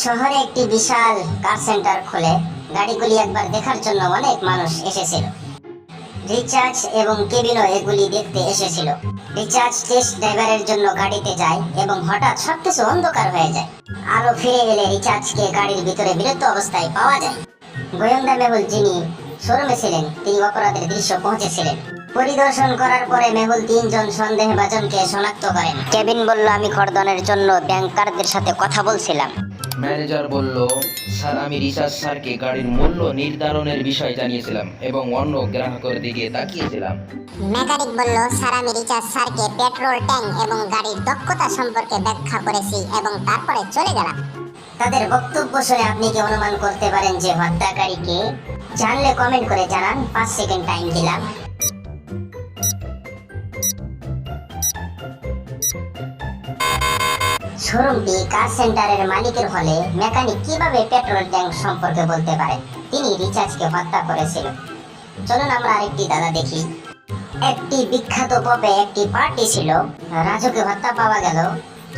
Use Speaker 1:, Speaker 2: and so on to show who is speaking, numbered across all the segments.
Speaker 1: শহরে একটি বিশাল কার সেন্টার খোলে। গাড়িগুলি একবার দেখার জন্য অনেক মানুষ এসেছিল। রিচার্জ এবং কেবিনও এগুলি দেখতে এসেছিল। রিচার্জ টেস্ট ড্রাইভারের জন্য গাড়িতে যায় এবং হঠাৎ সবকিছু অন্ধকার হয়ে যায়। আলো ফিরে এলে রিচার্জকে গাড়ির ভিতরে বিরক্ত অবস্থায় পাওয়া যায়। গোয়েন্দা মেহুল, যিনি শোরুমে ছিলেন, তিনি অপরাধের দৃশ্য পৌঁছেছিলেন। পরিদর্শন করার পরে মেহুল তিনজন সন্দেহভাজনকে শনাক্ত করেন। কেবিন বলল, আমি করদনের জন্য ব্যাংকারদের সাথে কথা বলছিলাম।
Speaker 2: ম্যানেজার বলল, স্যার আমি রিচার্জ স্যারকে গাড়ির মূল্য নির্ধারণের বিষয় জানিয়েছিলাম এবং অন্য গ্রাহকের দিকে তাকিয়েছিলাম।
Speaker 3: মেকানিক বলল, স্যার আমি রিচার্জ স্যারকে পেট্রোল ট্যাঙ্ক এবং গাড়ির দক্ষতা সম্পর্কে ব্যাখ্যা করেছি এবং তারপরে চলে গেলাম।
Speaker 1: তাদের বক্তব্য শুনে আপনি কি অনুমান করতে পারেন যে হত্যাকারী কে? জানলে কমেন্ট করে জানান। 5 সেকেন্ড টাইম দিলাম। শোরুমটি কার সেন্টারের মালিকের হলে মেকানিক কিভাবে পেট্রোল ট্যাঙ্ক সম্পর্কে বলতে পারেন? তিনি রিচার্জকে হত্যা করেছিল। চলুন আমরা আরেকটি দাদা দেখি। একটি বিখ্যাত পপে একটি পার্টি ছিল। রাজুকে হত্যা পাওয়া গেল।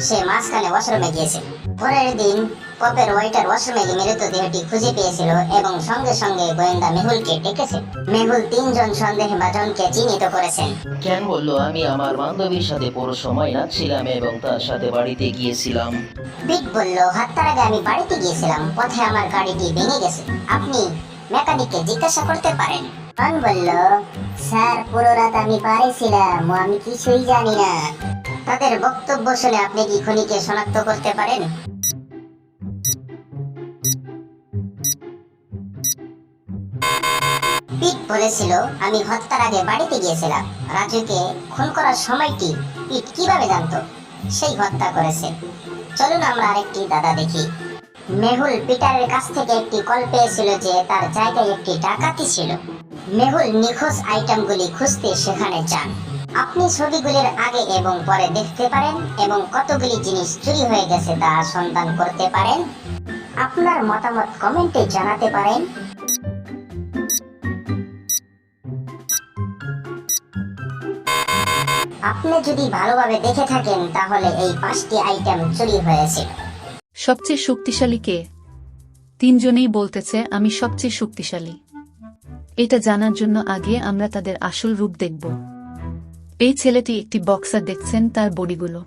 Speaker 1: সে মাঝখানে ওয়াশরুমে গিয়েছিল। পরের দিন পপের ওয়েটার ওয়াশরুমে গিয়ে মৃতদেহটি খুঁজে পেয়েছিল এবং সঙ্গে সঙ্গে গোয়েন্দা মেহুলকে ডেকেছে। মেহুল তিনজন সন্দেহভাজনকে চিহ্নিত করেছেন।
Speaker 2: কেন বলল, আমি আমার বান্ধবীর সাথে পুরো সময় নাচছিলাম এবং তার সাথে বাড়িতে গিয়েছিলাম।
Speaker 1: বিট বলল, হত্যার আগে আমি বাড়িতে গিয়েছিলাম, পথে আমার গাড়িটি ভেঙে গেছে। আপনি মেকানিককে জিজ্ঞাসা করতে পারেন। জন বলল, স্যার পুরো রাত আমি বাড়ি ছিলাম, আমি কিছুই জানি না। তাদের বক্তব্য শুনে আপনি কি খুনিকে শনাক্ত করতে পারেন? পিট বলেছিল, আমি হত্যার আগে বাড়িতে গিয়েছিলাম। রাজুকে খুন করার সময়টি পিট কিভাবে জানতো? সেই হত্যা করেছে। চলুন আমরা আরেকটি দাদা দেখি। মেহুল পিটারের কাছ থেকে একটি কল পেয়েছিল যে তার জায়গায় একটি ডাকাতি ছিল। মেহুল নিখোঁজ আইটেমগুলি খুঁজতে সেখানে যান। আপনি ছবিগুলির আগে এবং পরে দেখতে পারেন এবং কতগুলি জিনিস চুরি হয়ে গেছে তা সন্ধান করতে পারেন। আপনার মতামত কমেন্টে জানাতে পারেন। আপনি যদি ভালোভাবে দেখে থাকেন তাহলে এই 5টি আইটেম চুরি হয়েছে।
Speaker 4: সবচেয়ে শক্তিশালী কে? তিনজনেই বলতেছে আমি সবচেয়ে শক্তিশালী। এটা জানার জন্য আগে আমরা তাদের আসল রূপ দেখব। এই ছেলেটি একটি বক্সার, দেখছেন তার বডিগুলো।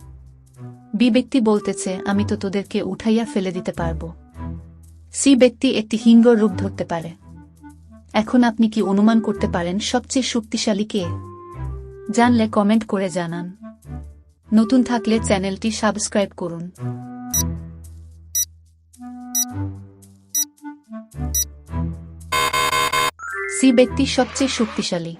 Speaker 4: বি ব্যক্তি বলতেছে আমি তো তোদেরকে উঠাইয়া ফেলে দিতে পারবো। সি ব্যক্তি একটি হিঙ্গর রূপ ধরতে পারে। এখন আপনি কি অনুমান করতে পারেন সবচেয়ে শক্তিশালী কে? জানলে কমেন্ট করে জানান। নতুন থাকলে চ্যানেলটি সাবস্ক্রাইব করুন। সি ব্যক্তি সবচেয়ে শক্তিশালী।